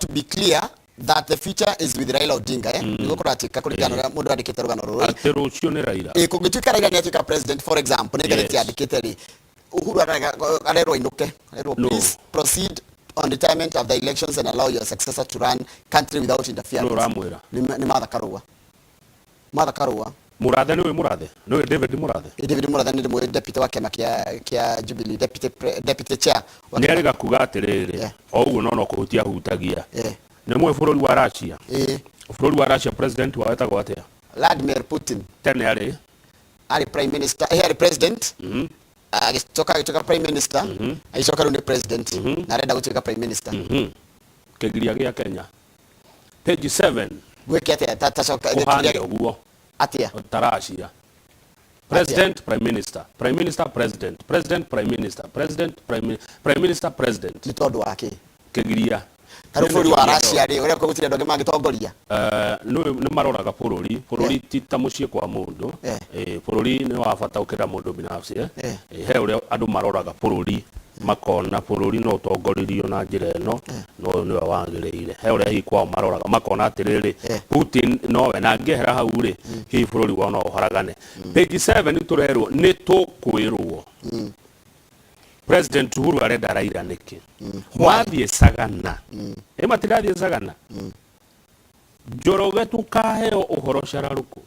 to be clear that the future is with Raila Odinga niguo kuratika kurigana mundu andikite rugano ruru atero cio ni Raila kungituika Raila ni atuika president for example ni gareti andikite ri Uhuru arero inuke please proceed on retirement of the elections and allow your successor to run country without interference. Ni Martha Karua Murathe no David Murathe ni mwe deputy wa kema kia Jubilee deputy chair ni ariga kuga atiriri oguo no kuhutia hutagia ni mwe bururi wa Russia president wa etagwo atia Vladimir Putin tene ari prime minister ari president agitoka prime minister agicoka ni president na renda gutuika prime minister kegiria gia Kenya page 7 gweke atia tatacoka oguo atia tarashia president prime minister president prime minister prime minister president ni tondu wake kegiria Tarufuri wa Russia ri uria kugutire ndoge magitongoria ni maroraga bururi tita mucie kwa mundu bururi ni wa bata ukira mundu binafsi he uria andu maroraga bururi makona bururi no tongoririo na njira eno no ni wagiriire he uria hi kwa maroraga makona atiriri Putin no we na ngehera hau ri hi bururi wa no haragane page 7 turerwo ni tukwirwo President Uhuru arenda Raila niki wathie Sagana matirathie Sagana Njoroge tukaheo uhoro cararuku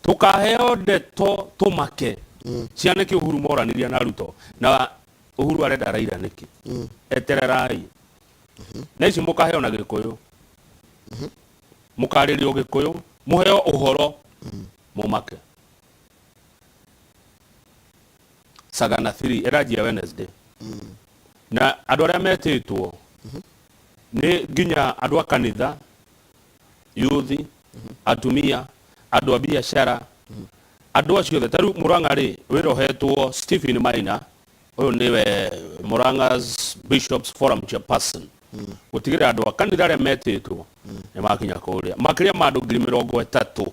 tukaheo ndeto tumake ciana ki Uhuru moraniria na Ruto na Uhuru arenda Raila niki etererai na ici mukaheo na Gikuyu mukaririo Gikuyu muheo uhoro mumake Sagana 3 erajia Wednesday na andu aria metitwo ni ginya andu a kanitha youth atumia andu a biashara andu acio the taru Murang'a ri wirohetwo Stephen Maina uyu niwe Murang'a's Bishops Forum chairperson gutigira andu a kanitha aria metitwo ni makinya kuria makiria ma andu 30,000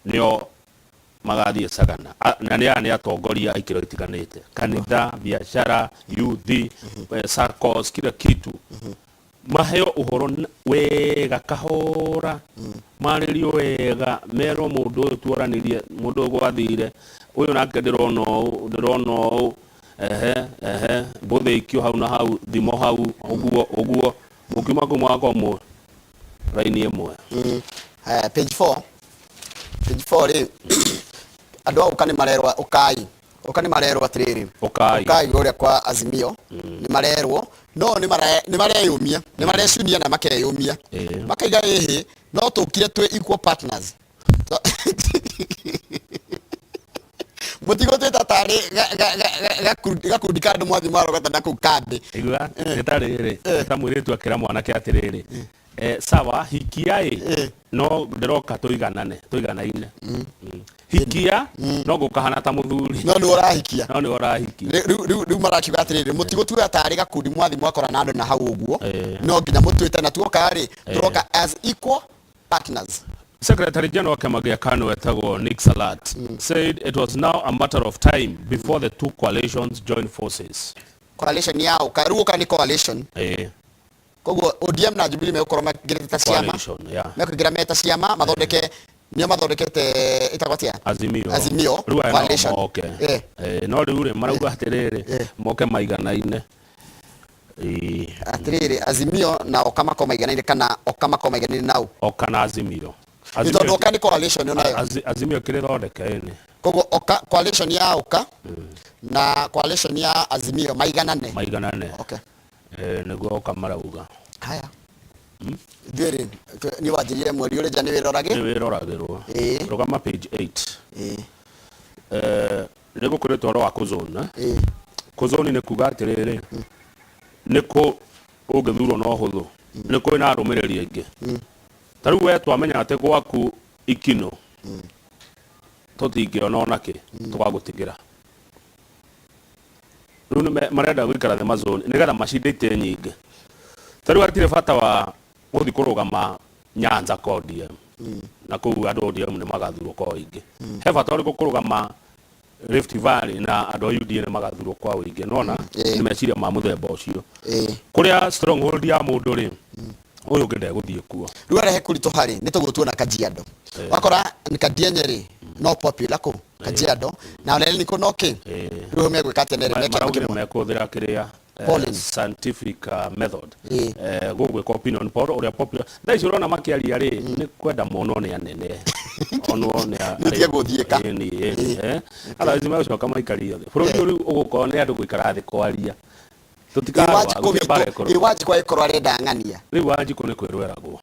nio magathie Sagana na ni atongoria ikiro itiganite kanitha biashara youth SACCOs kila kitu maheo uhoro wega kahora maririo wega mero mundu tuoranirie mundu gwathire uyu nake ndirono bothe ikio hau na hau thimo hau oguo ukima kumwako mu raini emwe page 4 ri ando ukani marerwa ukani marerwa atiriri ukai uria kwa Azimio ni marerwo no ni mareyumia ni marecunia na makeyumia makaiga ehe no tukire twe equal partners mutigo tetari gakundi kandu mwathi maro gatana ku kandi igwa getariri tamwiretu akira mwana ke atiriri sawa hikia no nderoka tuiganaine hikia no gukahana ta muthuri no ni urahikia riu marakiuga atiriri mutigo tu atari gakundi mwathi mwakora na andu na hau uguo no nginya mutwite na tuoka ri turoka as equal partners. Secretary General Kamagia Kanu etagwo Nick Salat said it was now a matter of time before the two coalitions joined forces. Coalition yao karuka ni coalition kogo ODM na Jubilee mekoroma gireta siama mekogira meta siama mathondeke nio mathondekete itagwatia Azimio coalition no riure marauga atiriri moke maiganaine atiriri Azimio na okamako maiganaine kana okamako maiganaine nau okana Azimio ito okani coalition yonayo Azimio kirethondeka ene kogo coalition ya oka na coalition ya Azimio maiganane okay niguo kamarauga haya Dwere ni wajirie mweri ule jani wiroragirwo rugama page 8 nego kure toro wa kuzona kuzoni ne kugatirere niko ugethuro no huthu niko ina rumireri ingi taru we twamenya ate gwaku ikino totingiro no nake twagutigira runu marenda gwikara the mazone nigetha macindite nyingi taru atire bata wa guthi kurugama Nyanza Kodia na kuu andu ODM ni magathuro ko ingi he bata uri kurugama Rift Valley na andũ a UDA magathurwo kwa wĩingĩ nona nĩ meciria ma mũthemba ũcio kũrĩa stronghold ya mũndũ rĩ ũyũ ũngĩ ndegũthiĩ kuo rĩu arehe kũritũ harĩ nĩ tũguo tuona Kajiado wakora nĩ Kadienye rĩ no popular kũ Kajiado na onere nĩ kũnoke rĩu megwĩka atĩ nere mekũhũthĩra kĩrĩa scientific method gũgwĩka opinion poll ũrĩa popular thaa ici ũrona makĩaria rĩ nĩ kwenda monwo nĩ anene onwo nĩ gũthiĩka otherwise megũcoka maikarie thĩ bũrũri ũyũ ũgũkorwo nĩ andũ gũikara thĩ kwaria Wanjikũ agĩkorwo arenda ng'ania rĩu Wanjikũ nĩ kwĩrweragwo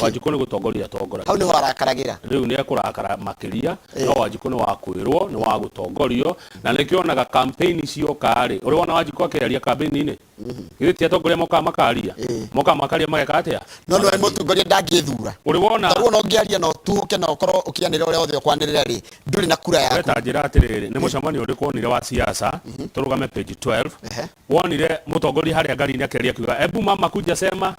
Wanjikũ nĩ gũtongoria atongoragia hau nĩho arakaragĩra rĩu nĩ ekũrakara makĩria no Wanjikũ nĩ wa kwĩrwo nĩ wa gũtongorio na nĩkĩo onaga campaign cioka rĩ ũrĩ wona Wanjikũ akĩaria campaign-inĩ githĩ ti atongoria moka makaria mageka atĩa no nĩ mũtongoria ndangĩthura ũrĩ wona tarwo no ngĩaria no tuhuke no ũkorwo ũkĩanĩrĩra ũrĩa othe ũkwanĩrĩra rĩ ndũrĩ na kura yaku weta njĩra atĩrĩrĩ nĩ mũcemanio ũrĩkũ wonire wa siasa tũrũgame page 12 wonire mũtongoria harĩa ngari-inĩ akĩaria kiuga ebu mama kuja sema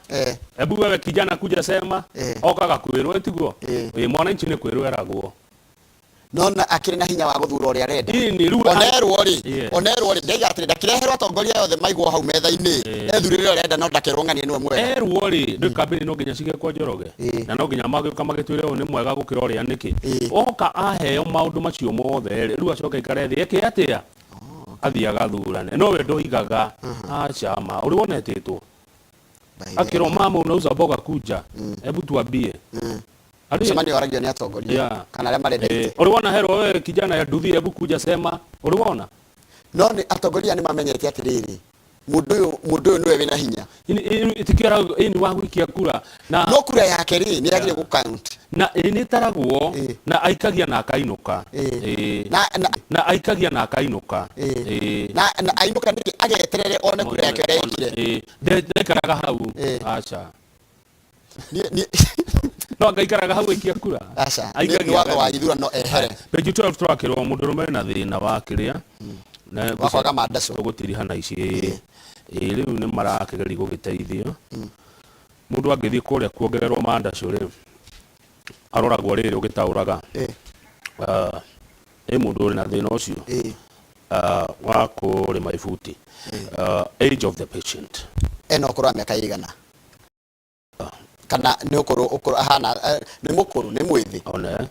ebu wewe kijana kuja sema okaga kwĩrwo tiguo mwananchi nĩ kwĩrwo eragwo nona akĩrĩ na hinya wa gũthura ũrĩa arenda onerwo rĩ ndaiga atĩrĩ ndakĩreherwo atongoria yothe maigwo hau metha-inĩ ethurĩre ũrĩa arenda no ndakerwo ng'ania nĩwe mwega erwo rĩ ndĩ kambĩni no nginya cigekwo Njoroge na no nginya magĩũka magĩtwĩre ũyũ nĩ mwega gũkĩra ũrĩa nĩkĩ oka aheo maũndũ macio mothe rĩu acoka ikare thĩ eke atĩa athiĩ agathurane no we ndoigaga acama ũrĩ wonetĩtwo akĩrwo mama unauza mboga kuja hebu tuambie Mshamani waragio ni atongoria kana arĩa marendete ũrĩ wona herwo wewe kijana ya nduthi hebu kuja sema ũrĩ wona no nĩ atongoria nĩ mamenyete atĩrĩrĩ mũndũ ũyũ nĩwe wĩna hinya itikĩra ini wa gũikia kura na no kura yake rĩ nĩ agire gũcount na nĩ taragwo na aikagia na akainuka na aikagia na akainuka na ainuka nĩ ageterere one kura yake ũrĩa yekire ndekaraga hau acha no ngaikaraga hau ikia kura acha nĩ watho wa ithurano ehere page 12 tũrakĩrwo mũndũrũme na thĩna wa kĩrĩa na wakwaga mandacũ gũtirihana ici rĩu nĩ marakĩgeria gũgĩteithio mũndũ angĩthiĩ kũrĩa kuongererwo mandacũ rĩ aroragwo rĩrĩ ũgĩtaũraga mũndũ ũrĩ na thĩna ũcio wa kũrĩma ibuti age of the patient eno ũkũrũ wa mĩaka ĩigana kana nĩ ũkũrũ ahana nĩ mũkũrũ nĩ mwĩthĩ ona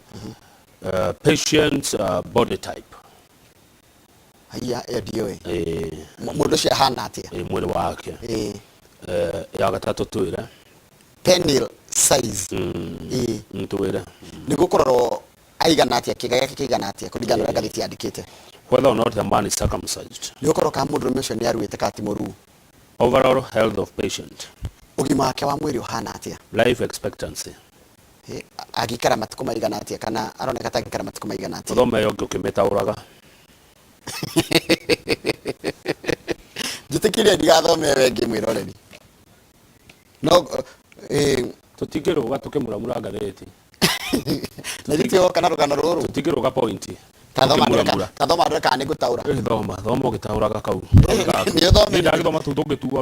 patient's body type haya ndioi mũndũ ũcio ahana atĩa mwĩrĩ wake ya gatatũ twĩre penile size twĩre nĩ gũkororwo aigana atĩa kĩga gĩake kĩigana atĩa kũringana na ngathĩti yandĩkĩte whether or not the man is circumcised nĩ gũkorwo kana mũndũ ũcio nĩ aruĩte kana ti mũruu overall health of patient ũgima wake wa mwĩrĩ ũhana atĩa life expectancy agikara matukũ maigana atĩa kana aroneka ta agikara matukũ maigana atĩa thoma yo ngĩmĩtaũraga njĩtĩkĩria ndigathome wengĩ mwĩroreri no tũtingĩrũga tũkĩmuramura ngathĩti na gĩtĩo kana rũgano rũrũ tũtingĩrũga point tathoma ndeka nĩ gũtaũra thoma ũgĩtaũraga kau nĩ thome ndagĩthoma tu tũngĩtua